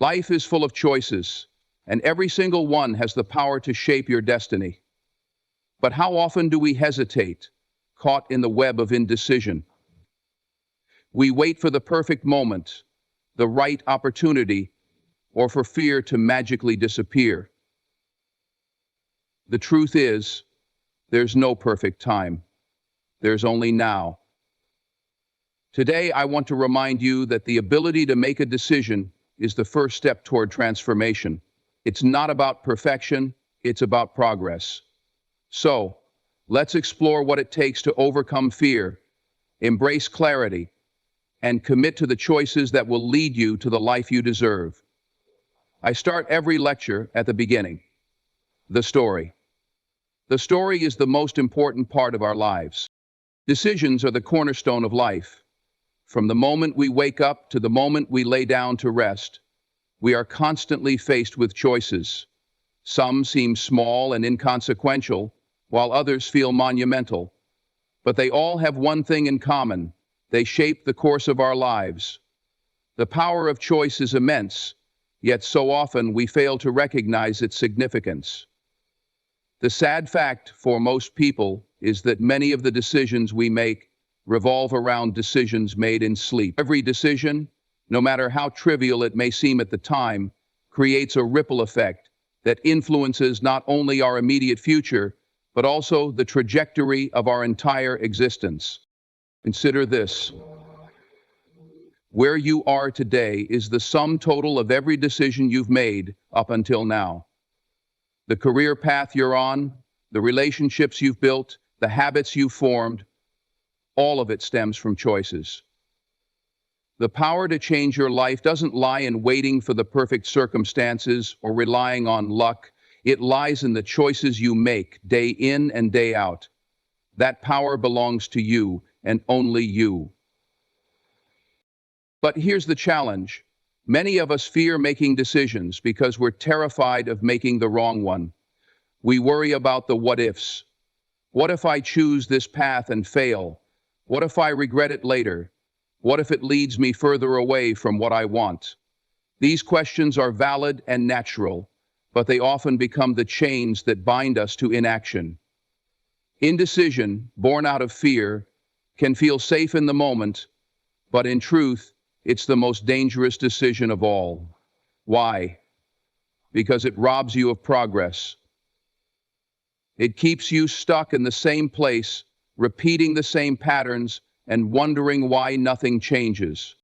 Life is full of choices, and every single one has the power to shape your destiny. But how often do we hesitate, caught in the web of indecision? We wait for the perfect moment, the right opportunity, or for fear to magically disappear. The truth is, there's no perfect time. There's only now. Today, I want to remind you that the ability to make a decision is the first step toward transformation. It's not about perfection, it's about progress. So, let's explore what it takes to overcome fear, embrace clarity, and commit to the choices that will lead you to the life you deserve. I start every lecture at the beginning. The story. The story is the most important part of our lives. Decisions are the cornerstone of life. From the moment we wake up to the moment we lay down to rest, we are constantly faced with choices. Some seem small and inconsequential, while others feel monumental. But they all have one thing in common: they shape the course of our lives. The power of choice is immense, yet so often we fail to recognize its significance. The sad fact for most people is that many of the decisions we make revolve around decisions made in sleep. Every decision, no matter how trivial it may seem at the time, creates a ripple effect that influences not only our immediate future, but also the trajectory of our entire existence. Consider this. Where you are today is the sum total of every decision you've made up until now. The career path you're on, the relationships you've built, the habits you've formed, all of it stems from choices. The power to change your life doesn't lie in waiting for the perfect circumstances or relying on luck. It lies in the choices you make day in and day out. That power belongs to you and only you. But here's the challenge. Many of us fear making decisions because we're terrified of making the wrong one. We worry about the what-ifs. What if I choose this path and fail? What if I regret it later? What if it leads me further away from what I want? These questions are valid and natural, but they often become the chains that bind us to inaction. Indecision, born out of fear, can feel safe in the moment, but in truth, it's the most dangerous decision of all. Why? Because it robs you of progress. It keeps you stuck in the same place, repeating the same patterns, and wondering why nothing changes.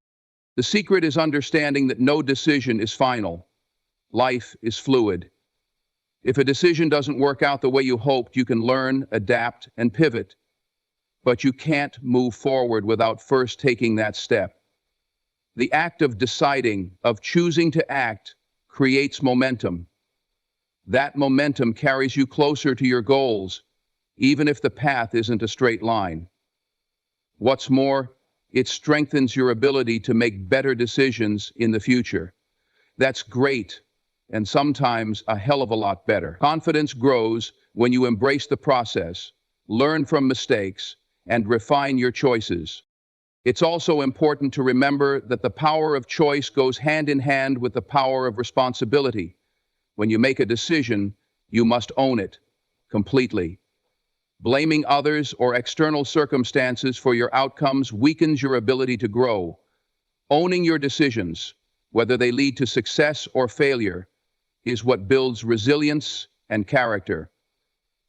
The secret is understanding that no decision is final. Life is fluid. If a decision doesn't work out the way you hoped, you can learn, adapt, and pivot. But you can't move forward without first taking that step. The act of deciding, of choosing to act, creates momentum. That momentum carries you closer to your goals, even if the path isn't a straight line. What's more, it strengthens your ability to make better decisions in the future. That's great, and sometimes a hell of a lot better. Confidence grows when you embrace the process, learn from mistakes, and refine your choices. It's also important to remember that the power of choice goes hand in hand with the power of responsibility. When you make a decision, you must own it completely. Blaming others or external circumstances for your outcomes weakens your ability to grow. Owning your decisions, whether they lead to success or failure, is what builds resilience and character.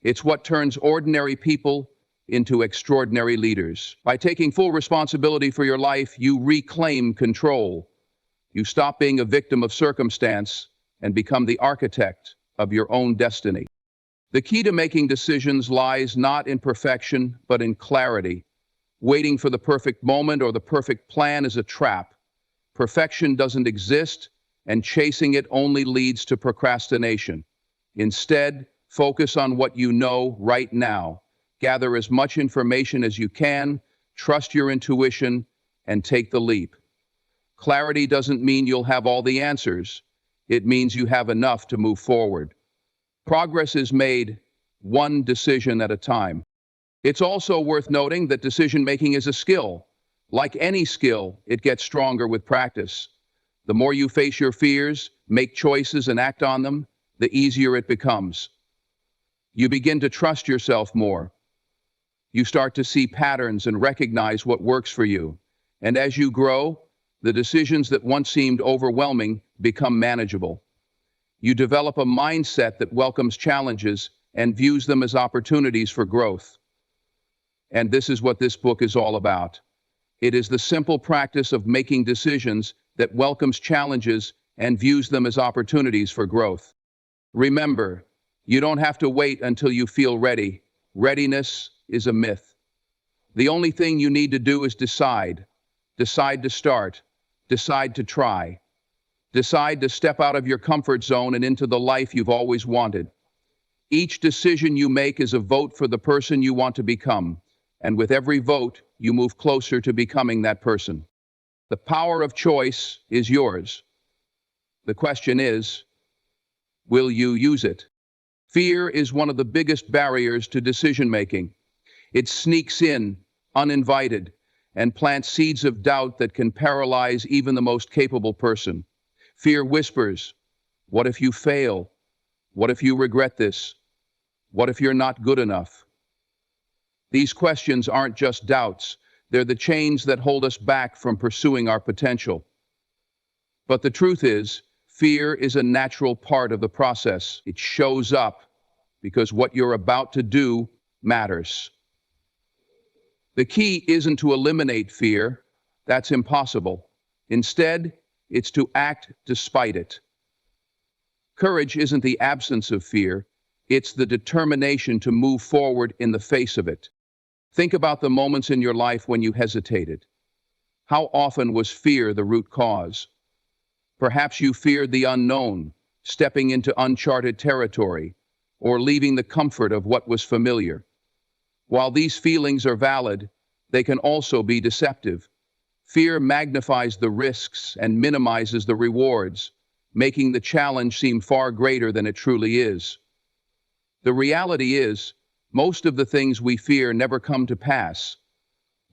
It's what turns ordinary people into extraordinary leaders. By taking full responsibility for your life, you reclaim control. You stop being a victim of circumstance and become the architect of your own destiny. The key to making decisions lies not in perfection, but in clarity. Waiting for the perfect moment or the perfect plan is a trap. Perfection doesn't exist, and chasing it only leads to procrastination. Instead, focus on what you know right now. Gather as much information as you can, trust your intuition, and take the leap. Clarity doesn't mean you'll have all the answers. It means you have enough to move forward. Progress is made one decision at a time. It's also worth noting that decision-making is a skill. Like any skill, it gets stronger with practice. The more you face your fears, make choices, and act on them, the easier it becomes. You begin to trust yourself more. You start to see patterns and recognize what works for you. And as you grow, the decisions that once seemed overwhelming become manageable. You develop a mindset that welcomes challenges and views them as opportunities for growth. And this is what this book is all about. It is the simple practice of making decisions that welcomes challenges and views them as opportunities for growth. Remember, you don't have to wait until you feel ready. Readiness is a myth. The only thing you need to do is decide. Decide to start. Decide to try. Decide to step out of your comfort zone and into the life you've always wanted. Each decision you make is a vote for the person you want to become, and with every vote, you move closer to becoming that person. The power of choice is yours. The question is, will you use it? Fear is one of the biggest barriers to decision-making. It sneaks in, uninvited, and plants seeds of doubt that can paralyze even the most capable person. Fear whispers, what if you fail? What if you regret this? What if you're not good enough? These questions aren't just doubts, they're the chains that hold us back from pursuing our potential. But the truth is, fear is a natural part of the process. It shows up because what you're about to do matters. The key isn't to eliminate fear. That's impossible. Instead, it's to act despite it. Courage isn't the absence of fear. It's the determination to move forward in the face of it. Think about the moments in your life when you hesitated. How often was fear the root cause? Perhaps you feared the unknown, stepping into uncharted territory, or leaving the comfort of what was familiar. While these feelings are valid, they can also be deceptive. Fear magnifies the risks and minimizes the rewards, making the challenge seem far greater than it truly is. The reality is, most of the things we fear never come to pass.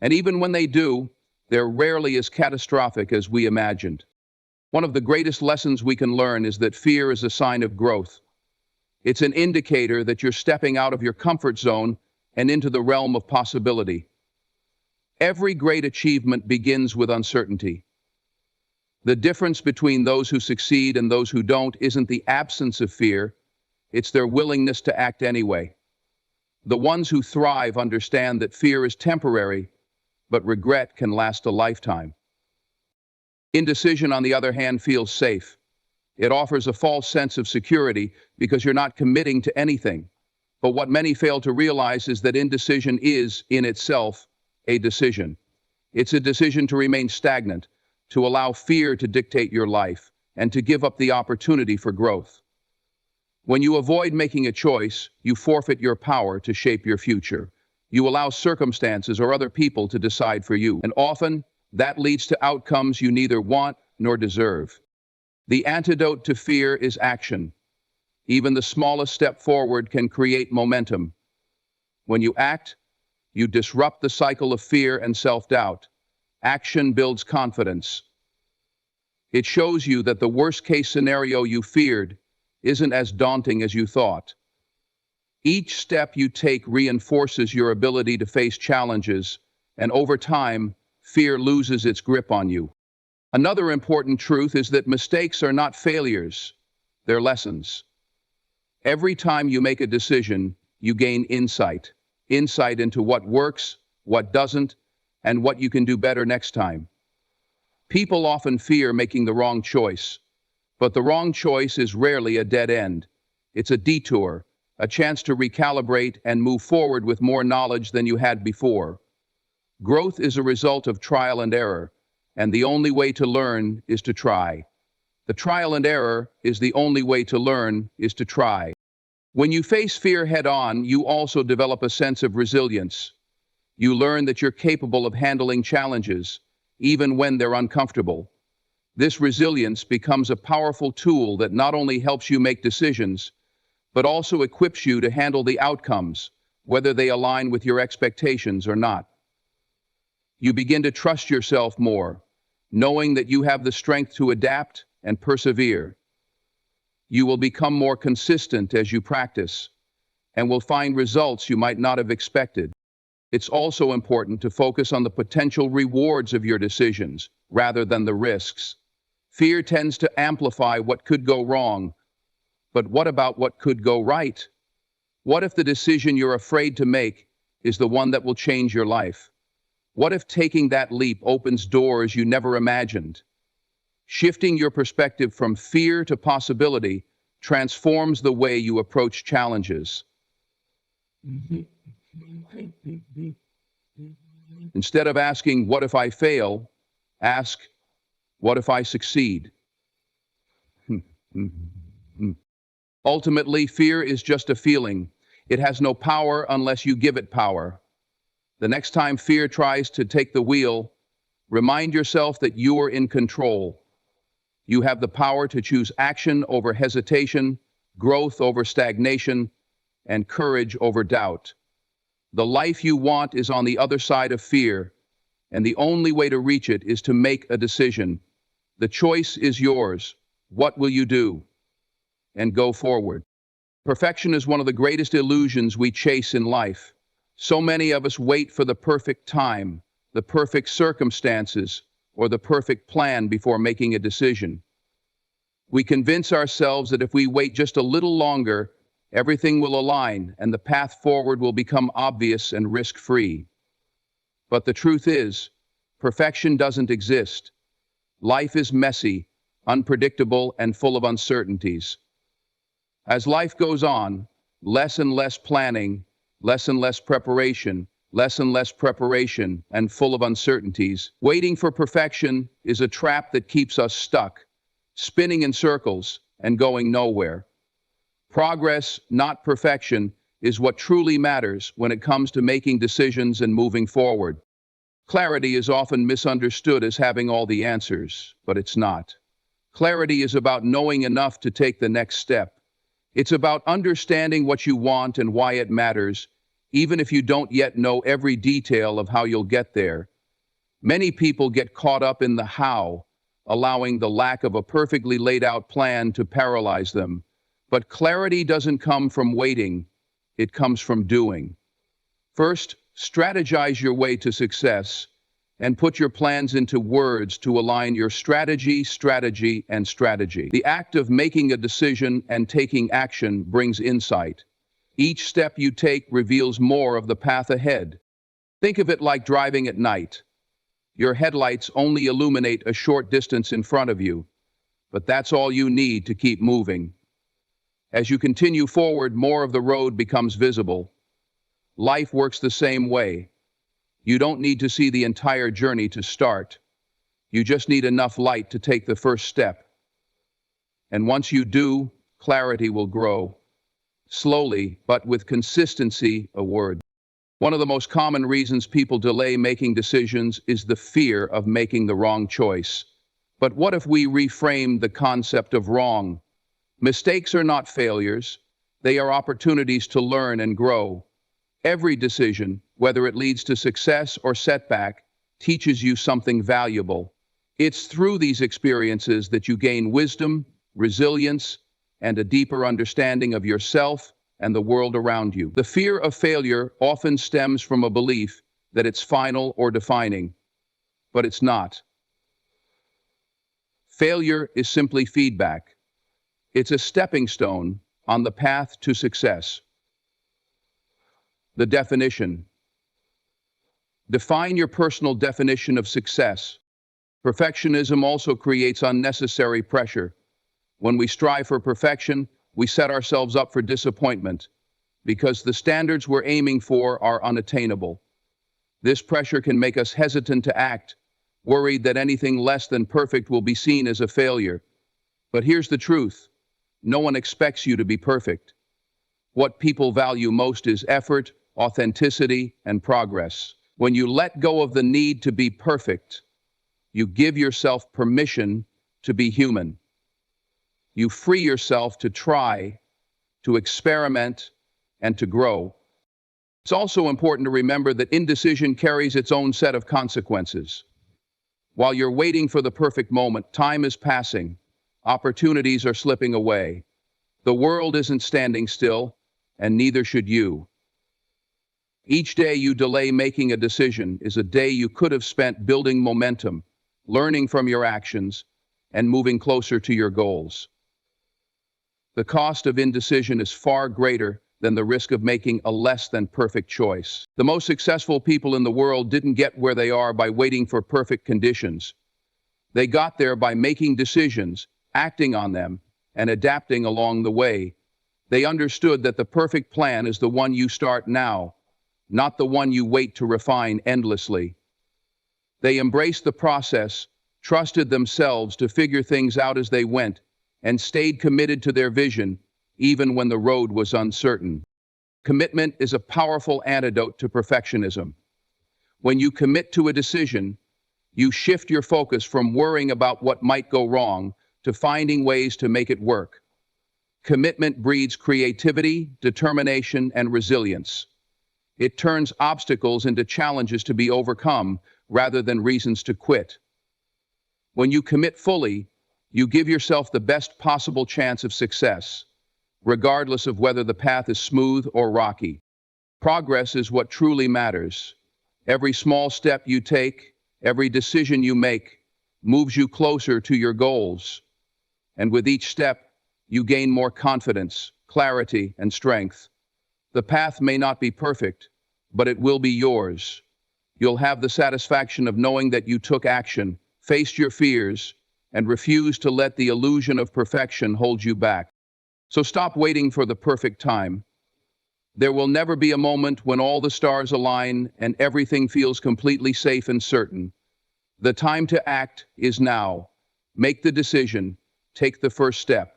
And even when they do, they're rarely as catastrophic as we imagined. One of the greatest lessons we can learn is that fear is a sign of growth. It's an indicator that you're stepping out of your comfort zone and into the realm of possibility. Every great achievement begins with uncertainty. The difference between those who succeed and those who don't isn't the absence of fear, it's their willingness to act anyway. The ones who thrive understand that fear is temporary, but regret can last a lifetime. Indecision, on the other hand, feels safe. It offers a false sense of security because you're not committing to anything. But what many fail to realize is that indecision is, in itself, a decision. It's a decision to remain stagnant, to allow fear to dictate your life, and to give up the opportunity for growth. When you avoid making a choice, you forfeit your power to shape your future. You allow circumstances or other people to decide for you, and often that leads to outcomes you neither want nor deserve. The antidote to fear is action. Even the smallest step forward can create momentum. When you act, you disrupt the cycle of fear and self-doubt. Action builds confidence. It shows you that the worst-case scenario you feared isn't as daunting as you thought. Each step you take reinforces your ability to face challenges, and over time, fear loses its grip on you. Another important truth is that mistakes are not failures, they're lessons. Every time you make a decision, you gain insight into what works, what doesn't, and what you can do better next time. People often fear making the wrong choice, but the wrong choice is rarely a dead end. It's a detour, a chance to recalibrate and move forward with more knowledge than you had before. Growth is a result of trial and error, and the only way to learn is to try. The trial and error is the only way to learn is to try. When you face fear head-on, you also develop a sense of resilience. You learn that you're capable of handling challenges, even when they're uncomfortable. This resilience becomes a powerful tool that not only helps you make decisions, but also equips you to handle the outcomes, whether they align with your expectations or not. You begin to trust yourself more, knowing that you have the strength to adapt and persevere. You will become more consistent as you practice and will find results you might not have expected. It's also important to focus on the potential rewards of your decisions rather than the risks. Fear tends to amplify what could go wrong, but what about what could go right? What if the decision you're afraid to make is the one that will change your life? What if taking that leap opens doors you never imagined? Shifting your perspective from fear to possibility transforms the way you approach challenges. Instead of asking, "What if I fail?" ask, "What if I succeed?" Ultimately, fear is just a feeling. It has no power unless you give it power. The next time fear tries to take the wheel, remind yourself that you are in control. You have the power to choose action over hesitation, growth over stagnation, and courage over doubt. The life you want is on the other side of fear, and the only way to reach it is to make a decision. The choice is yours. What will you do? And go forward. Perfection is one of the greatest illusions we chase in life. So many of us wait for the perfect time, the perfect circumstances, or the perfect plan before making a decision. We convince ourselves that if we wait just a little longer, everything will align and the path forward will become obvious and risk-free. But the truth is, perfection doesn't exist. Life is messy, unpredictable, and full of uncertainties. As life goes on, less and less planning, less and less preparation, and full of uncertainties. Waiting for perfection is a trap that keeps us stuck, spinning in circles and going nowhere. Progress, not perfection, is what truly matters when it comes to making decisions and moving forward. Clarity is often misunderstood as having all the answers, but it's not. Clarity is about knowing enough to take the next step. It's about understanding what you want and why it matters, even if you don't yet know every detail of how you'll get there. Many people get caught up in the how, allowing the lack of a perfectly laid out plan to paralyze them. But clarity doesn't come from waiting, it comes from doing. First, strategize your way to success and put your plans into words to align your strategy. The act of making a decision and taking action brings insight. Each step you take reveals more of the path ahead. Think of it like driving at night. Your headlights only illuminate a short distance in front of you, but that's all you need to keep moving. As you continue forward, more of the road becomes visible. Life works the same way. You don't need to see the entire journey to start. You just need enough light to take the first step. And once you do, clarity will grow. Slowly, but with consistency, a word. One of the most common reasons people delay making decisions is the fear of making the wrong choice. But what if we reframe the concept of wrong? Mistakes are not failures. They are opportunities to learn and grow. Every decision, whether it leads to success or setback, teaches you something valuable. It's through these experiences that you gain wisdom, resilience, and a deeper understanding of yourself and the world around you. The fear of failure often stems from a belief that it's final or defining, but it's not. Failure is simply feedback. It's a stepping stone on the path to success. The definition. Define your personal definition of success. Perfectionism also creates unnecessary pressure. When we strive for perfection, we set ourselves up for disappointment because the standards we're aiming for are unattainable. This pressure can make us hesitant to act, worried that anything less than perfect will be seen as a failure. But here's the truth. No one expects you to be perfect. What people value most is effort, authenticity, and progress. When you let go of the need to be perfect, you give yourself permission to be human. You free yourself to try, to experiment, and to grow. It's also important to remember that indecision carries its own set of consequences. While you're waiting for the perfect moment, time is passing. Opportunities are slipping away. The world isn't standing still, and neither should you. Each day you delay making a decision is a day you could have spent building momentum, learning from your actions, and moving closer to your goals. The cost of indecision is far greater than the risk of making a less than perfect choice. The most successful people in the world didn't get where they are by waiting for perfect conditions. They got there by making decisions, acting on them, and adapting along the way. They understood that the perfect plan is the one you start now, not the one you wait to refine endlessly. They embraced the process, trusted themselves to figure things out as they went, and stayed committed to their vision, even when the road was uncertain. Commitment is a powerful antidote to perfectionism. When you commit to a decision, you shift your focus from worrying about what might go wrong to finding ways to make it work. Commitment breeds creativity, determination, and resilience. It turns obstacles into challenges to be overcome rather than reasons to quit. When you commit fully, you give yourself the best possible chance of success, regardless of whether the path is smooth or rocky. Progress is what truly matters. Every small step you take, every decision you make, moves you closer to your goals. And with each step, you gain more confidence, clarity, and strength. The path may not be perfect, but it will be yours. You'll have the satisfaction of knowing that you took action, faced your fears, and refused to let the illusion of perfection hold you back. So stop waiting for the perfect time. There will never be a moment when all the stars align and everything feels completely safe and certain. The time to act is now. Make the decision. Take the first step.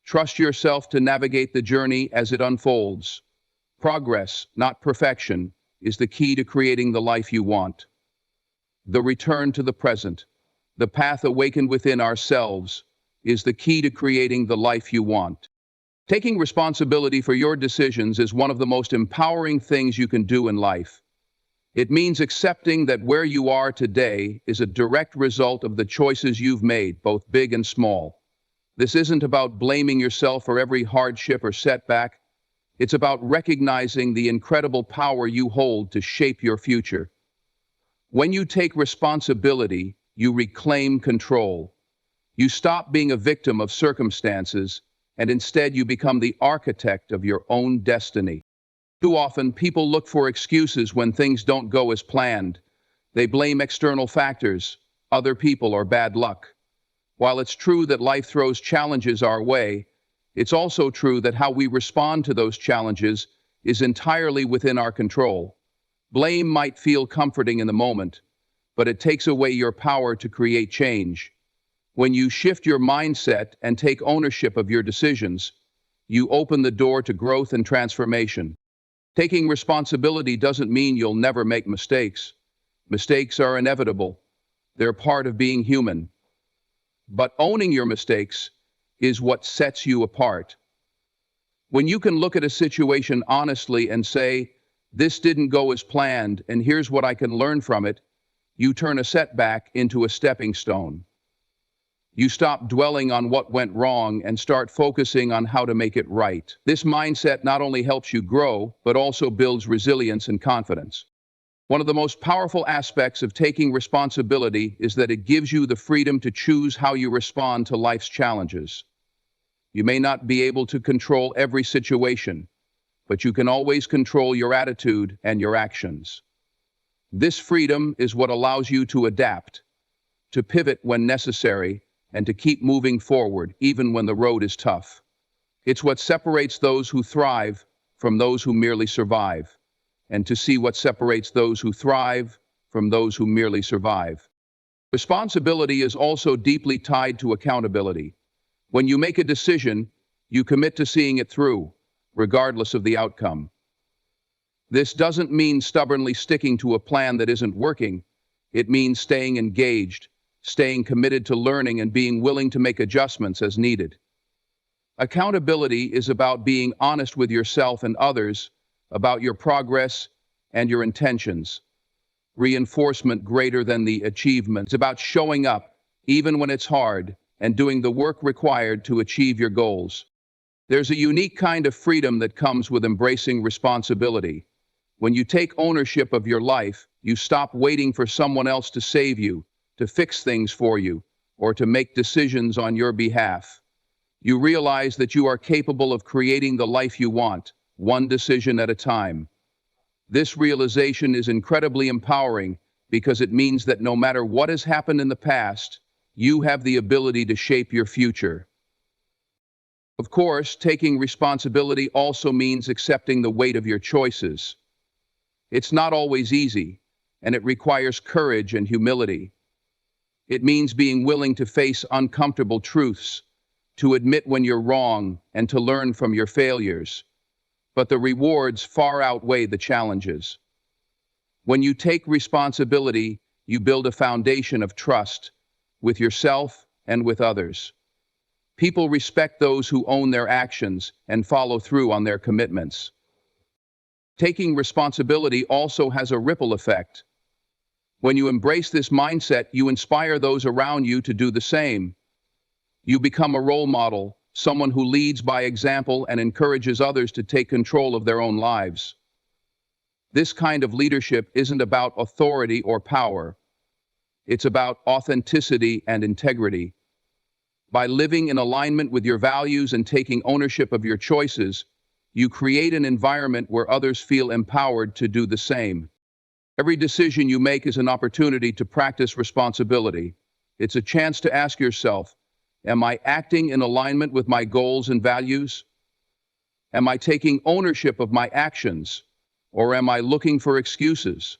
Trust yourself to navigate the journey as it unfolds. Progress, not perfection, is the key to creating the life you want. The return to the present, the path awakened within ourselves, is the key to creating the life you want. Taking responsibility for your decisions is one of the most empowering things you can do in life. It means accepting that where you are today is a direct result of the choices you've made, both big and small. This isn't about blaming yourself for every hardship or setback. It's about recognizing the incredible power you hold to shape your future. When you take responsibility, you reclaim control. You stop being a victim of circumstances, and instead you become the architect of your own destiny. Too often, people look for excuses when things don't go as planned. They blame external factors, other people, or bad luck. While it's true that life throws challenges our way, it's also true that how we respond to those challenges is entirely within our control. Blame might feel comforting in the moment, but it takes away your power to create change. When you shift your mindset and take ownership of your decisions, you open the door to growth and transformation. Taking responsibility doesn't mean you'll never make mistakes. Mistakes are inevitable. They're part of being human. But owning your mistakes is what sets you apart. When you can look at a situation honestly and say, "This didn't go as planned, and here's what I can learn from it," you turn a setback into a stepping stone. You stop dwelling on what went wrong and start focusing on how to make it right. This mindset not only helps you grow, but also builds resilience and confidence. One of the most powerful aspects of taking responsibility is that it gives you the freedom to choose how you respond to life's challenges. You may not be able to control every situation, but you can always control your attitude and your actions. This freedom is what allows you to adapt, to pivot when necessary, and to keep moving forward even when the road is tough. It's what separates those who thrive from those who merely survive, and to see what separates those who thrive from those who merely survive. Responsibility is also deeply tied to accountability. When you make a decision, you commit to seeing it through, regardless of the outcome. This doesn't mean stubbornly sticking to a plan that isn't working. It means staying engaged, staying committed to learning, and being willing to make adjustments as needed. Accountability is about being honest with yourself and others about your progress and your intentions. reinforcement greater than the achievement. It's about showing up, even when it's hard, and doing the work required to achieve your goals. There's a unique kind of freedom that comes with embracing responsibility. When you take ownership of your life, you stop waiting for someone else to save you, to fix things for you, or to make decisions on your behalf. You realize that you are capable of creating the life you want, one decision at a time. This realization is incredibly empowering because it means that no matter what has happened in the past, you have the ability to shape your future. Of course, taking responsibility also means accepting the weight of your choices. It's not always easy, and it requires courage and humility. It means being willing to face uncomfortable truths, to admit when you're wrong, and to learn from your failures. But the rewards far outweigh the challenges. When you take responsibility, you build a foundation of trust with yourself and with others. People respect those who own their actions and follow through on their commitments. Taking responsibility also has a ripple effect. When you embrace this mindset, you inspire those around you to do the same. You become a role model, someone who leads by example and encourages others to take control of their own lives. This kind of leadership isn't about authority or power. It's about authenticity and integrity. By living in alignment with your values and taking ownership of your choices, you create an environment where others feel empowered to do the same. Every decision you make is an opportunity to practice responsibility. It's a chance to ask yourself, am I acting in alignment with my goals and values? Am I taking ownership of my actions, or am I looking for excuses?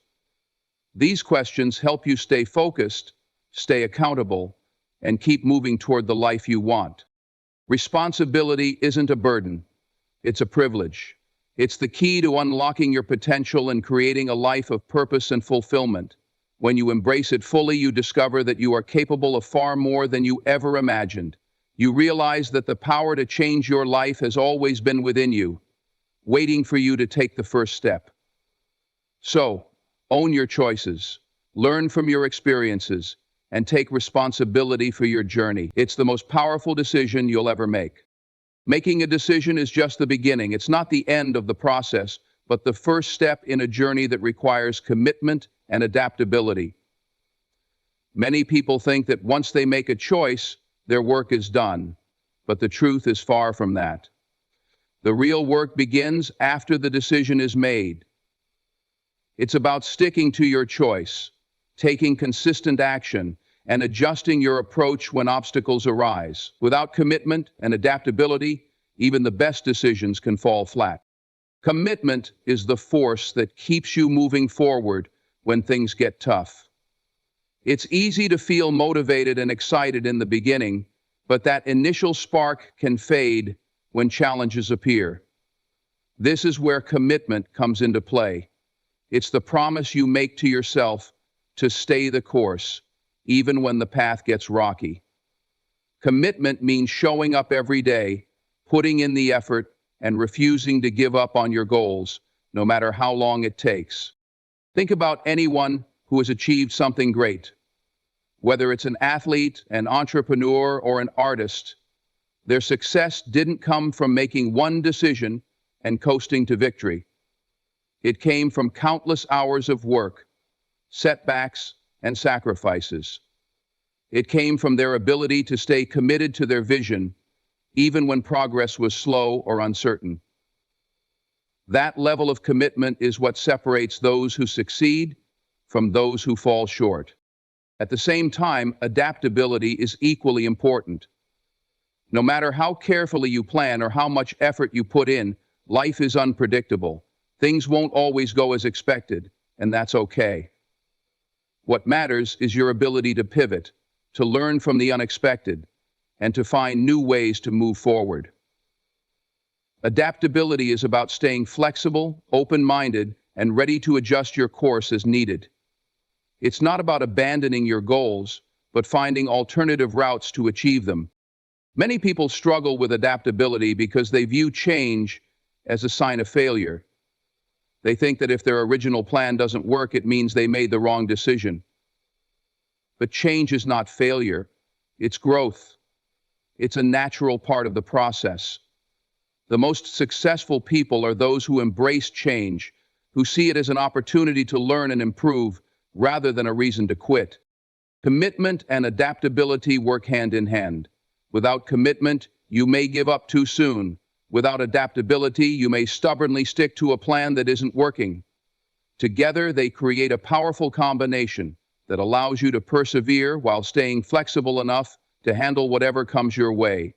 These questions help you stay focused, stay accountable, and keep moving toward the life you want. Responsibility isn't a burden. It's a privilege. It's the key to unlocking your potential and creating a life of purpose and fulfillment. When you embrace it fully, you discover that you are capable of far more than you ever imagined. You realize that the power to change your life has always been within you, waiting for you to take the first step. So, own your choices, learn from your experiences, and take responsibility for your journey. It's the most powerful decision you'll ever make. Making a decision is just the beginning. It's not the end of the process, but the first step in a journey that requires commitment and adaptability. Many people think that once they make a choice, their work is done, but the truth is far from that. The real work begins after the decision is made. It's about sticking to your choice, taking consistent action, and adjusting your approach when obstacles arise. Without commitment and adaptability, even the best decisions can fall flat. Commitment is the force that keeps you moving forward when things get tough. It's easy to feel motivated and excited in the beginning, but that initial spark can fade when challenges appear. This is where commitment comes into play. It's the promise you make to yourself to stay the course, even when the path gets rocky. Commitment means showing up every day, putting in the effort, and refusing to give up on your goals, no matter how long it takes. Think about anyone who has achieved something great. Whether it's an athlete, an entrepreneur, or an artist, their success didn't come from making one decision and coasting to victory. It came from countless hours of work, setbacks, and sacrifices. It came from their ability to stay committed to their vision, even when progress was slow or uncertain. That level of commitment is what separates those who succeed from those who fall short. At the same time, adaptability is equally important. No matter how carefully you plan or how much effort you put in, life is unpredictable. Things won't always go as expected, and that's okay. What matters is your ability to pivot, to learn from the unexpected, and to find new ways to move forward. Adaptability is about staying flexible, open-minded, and ready to adjust your course as needed. It's not about abandoning your goals, but finding alternative routes to achieve them. Many people struggle with adaptability because they view change as a sign of failure. They think that if their original plan doesn't work, it means they made the wrong decision. But change is not failure, it's growth. It's a natural part of the process. The most successful people are those who embrace change, who see it as an opportunity to learn and improve rather than a reason to quit. Commitment and adaptability work hand in hand. Without commitment, you may give up too soon. Without adaptability, you may stubbornly stick to a plan that isn't working. Together, they create a powerful combination that allows you to persevere while staying flexible enough to handle whatever comes your way.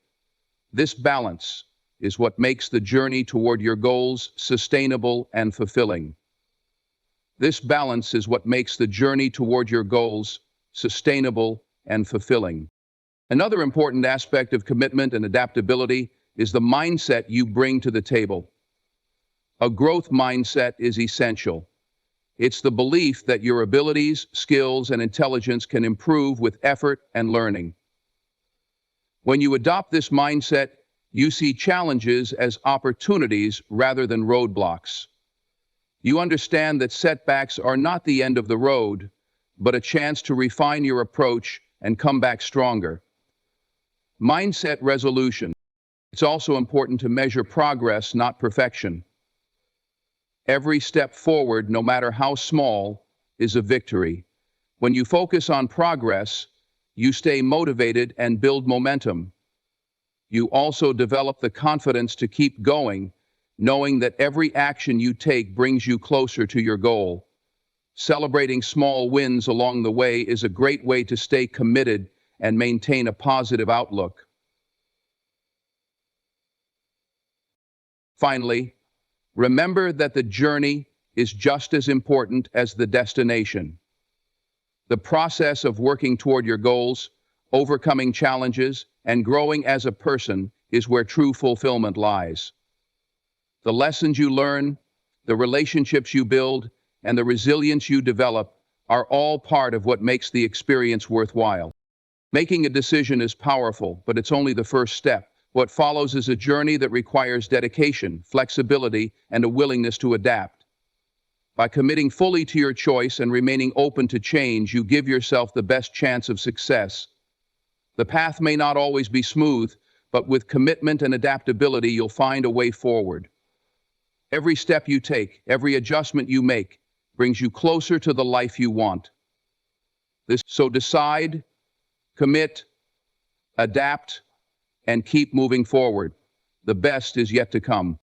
This balance is what makes the journey toward your goals sustainable and fulfilling. This balance is what makes the journey toward your goals sustainable and fulfilling. Another important aspect of commitment and adaptability is the mindset you bring to the table. A growth mindset is essential. It's the belief that your abilities, skills, and intelligence can improve with effort and learning. When you adopt this mindset, you see challenges as opportunities rather than roadblocks. You understand that setbacks are not the end of the road, but a chance to refine your approach and come back stronger. Mindset resolution. It's also important to measure progress, not perfection. Every step forward, no matter how small, is a victory. When you focus on progress, you stay motivated and build momentum. You also develop the confidence to keep going, knowing that every action you take brings you closer to your goal. Celebrating small wins along the way is a great way to stay committed and maintain a positive outlook. Finally, remember that the journey is just as important as the destination. The process of working toward your goals, overcoming challenges, and growing as a person is where true fulfillment lies. The lessons you learn, the relationships you build, and the resilience you develop are all part of what makes the experience worthwhile. Making a decision is powerful, but it's only the first step. What follows is a journey that requires dedication, flexibility, and a willingness to adapt. By committing fully to your choice and remaining open to change, you give yourself the best chance of success. The path may not always be smooth, but with commitment and adaptability, you'll find a way forward. Every step you take, every adjustment you make, brings you closer to the life you want. So decide, commit, adapt, and keep moving forward. The best is yet to come.